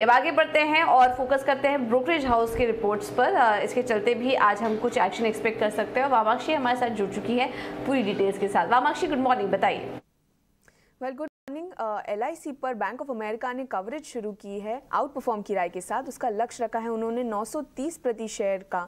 अब आगे बढ़ते हैं और फोकस करते हैं ब्रोकरेज हाउस के रिपोर्ट्स पर। इसके चलते भी आज हम कुछ एक्शन एक्सपेक्ट कर सकते हैं। और वामाक्षी हमारे साथ जुड़ चुकी है पूरी डिटेल्स के साथ। वामाक्षी, गुड मॉर्निंग, बताइए। Well, good morning. LIC पर बैंक ऑफ अमेरिका ने कवरेज शुरू की है आउट परफॉर्म की राय के साथ। उसका लक्ष्य रखा है उन्होंने 930 प्रति शेयर का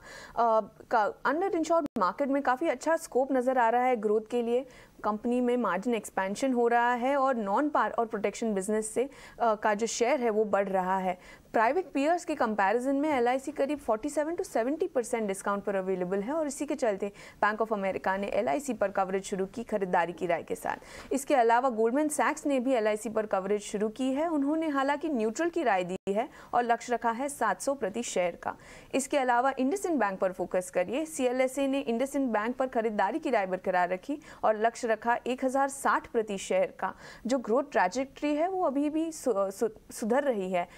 अंडर इंश्योर्ड मार्केट में काफ़ी अच्छा स्कोप नज़र आ रहा है ग्रोथ के लिए। कंपनी में मार्जिन एक्सपेंशन हो रहा है और नॉन पार और प्रोटेक्शन बिजनेस से का जो शेयर है वो बढ़ रहा है। प्राइवेट पीयर्स के कंपैरिजन में LIC करीब 47 to 70% डिस्काउंट पर अवेलेबल है और इसी के चलते बैंक ऑफ अमेरिका ने LIC पर कवरेज शुरू की खरीदारी की राय के साथ। इसके अलावा गोल्डमैन सैक्स ने भी LIC पर कवरेज शुरू की है। उन्होंने हालांकि न्यूट्रल की राय दी है और लक्ष्य रखा है 700 प्रति शेयर का। इसके अलावा इंडसइंड बैंक पर फोकस करिए। CLSA ने इंडसइंड बैंक पर खरीदारी की राय बरकरार रखी और लक्ष्य रखा 1060 प्रति शेयर का। जो ग्रोथ ट्रैजेक्टरी है वो अभी भी सुधर रही है।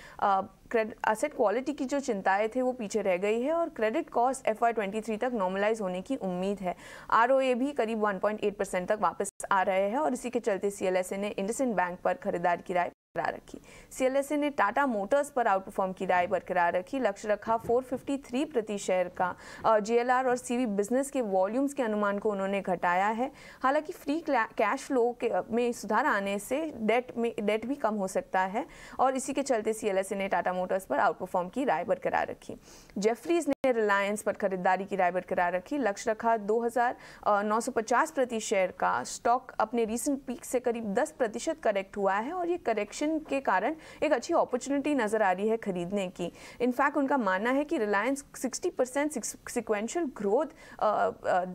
एसेट क्वालिटी की जो चिंताएं थे वो पीछे रह गई है और क्रेडिट कॉस्ट FY23 तक नॉर्मलाइज होने की उम्मीद है। ROA भी करीब 1.8% तक वापस आ रहे हैं और इसी के चलते CLSA ने इंडसइंड बैंक पर खरीदारी की राय बरकरार रखी। CLSA ने टाटा मोटर्स पर आउट परफॉर्म की राय बरकरार रखी। लक्ष्य रखा 453 प्रति शेयर का। JLR और CV बिजनेस के वॉल्यूम्स के अनुमान को उन्होंने घटाया है। हालांकि फ्री कैश फ्लो में सुधार आने से डेट भी कम हो सकता है और इसी के चलते CLSA ने टाटा मोटर्स पर आउट परफॉर्म की राय बरकरार रखी। जेफरीज ने रिलायंस पर खरीदारी की राय बरकरार रखी। लक्ष्य रखा 2950 प्रति शेयर का। स्टॉक अपने रीसेंट पीक से करीब 10% करेक्ट हुआ है और ये करेक्शन के कारण एक अच्छी अपॉर्चुनिटी नजर आ रही है खरीदने की। इनफैक्ट उनका मानना है कि रिलायंस 60% सिक्वेंशियल ग्रोथ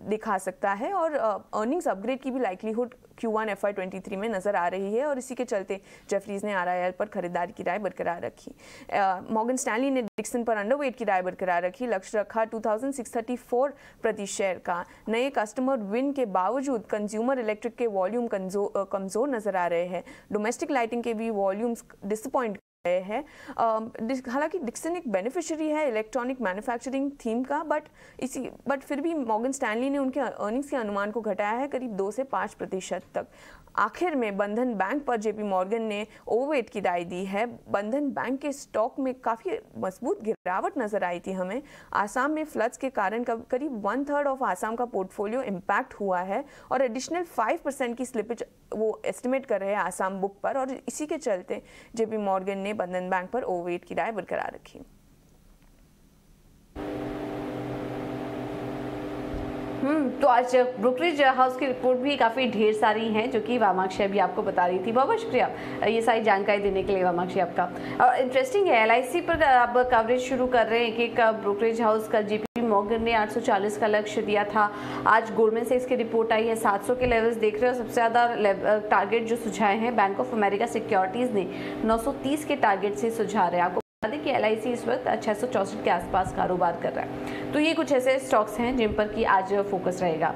दिखा सकता है और अर्निंग्स अपग्रेड की भी लाइक्लीहुड Q1 FY23 में नजर आ रही है और इसी के चलते जेफरीज ने RIL पर खरीदारी की राय बरकरार रखी। मॉर्गन स्टैनली ने डिक्सन पर अंडरवेट की राय बरकरार रखी। लक्ष्य रखा 2634 प्रति शेयर का। नए कस्टमर विन के बावजूद कंज्यूमर इलेक्ट्रिक के वॉल्यूम कमजोर नजर आ रहे हैं। डोमेस्टिक लाइटिंग के भी वॉल्यूम्स डिसअपॉइंट है। हालांकि डिक्सन एक बेनिफिशियरी है इलेक्ट्रॉनिक मैन्युफैक्चरिंग थीम का, बट फिर भी मॉर्गन स्टैनली ने उनके अर्निंग्स के अनुमान को घटाया है करीब 2 से 5% तक। आखिर में बंधन बैंक पर JP मॉर्गन ने ओवरवेट की राय दी है। बंधन बैंक के स्टॉक में काफ़ी मजबूत गिरावट नजर आई थी हमें। आसाम में फ्लड्स के कारण करीब 1/3 ऑफ आसाम का पोर्टफोलियो इम्पैक्ट हुआ है और एडिशनल 5% की स्लिपेज वो एस्टिमेट कर रहे हैं आसाम बुक पर और इसी के चलते JP मॉर्गन ने बंधन बैंक पर ओवरवेट की राय बरकरार रखी। तो आज ब्रोकरेज हाउस की रिपोर्ट भी काफ़ी ढेर सारी हैं जो कि वामाक्षी अभी आपको बता रही थी। बहुत बहुत शुक्रिया ये सारी जानकारी देने के लिए वामाक्षी आपका। और इंटरेस्टिंग है, LIC पर अब कवरेज शुरू कर रहे हैं। एक ब्रोकरेज हाउस का JP मॉर्गन ने 840 का लक्ष्य दिया था। आज गोल्डमैन सैक्स की रिपोर्ट आई है, 700 के लेवल्स देख रहे हो। सबसे ज़्यादा टारगेट जो सुझाए हैं बैंक ऑफ अमेरिका सिक्योरिटीज़ ने 930 के टारगेट से सुझा रहे हैं। आपको बता दें कि LIC इस वक्त 664 के आसपास कारोबार कर रहा है। तो ये कुछ ऐसे स्टॉक्स हैं जिन पर कि आज फोकस रहेगा।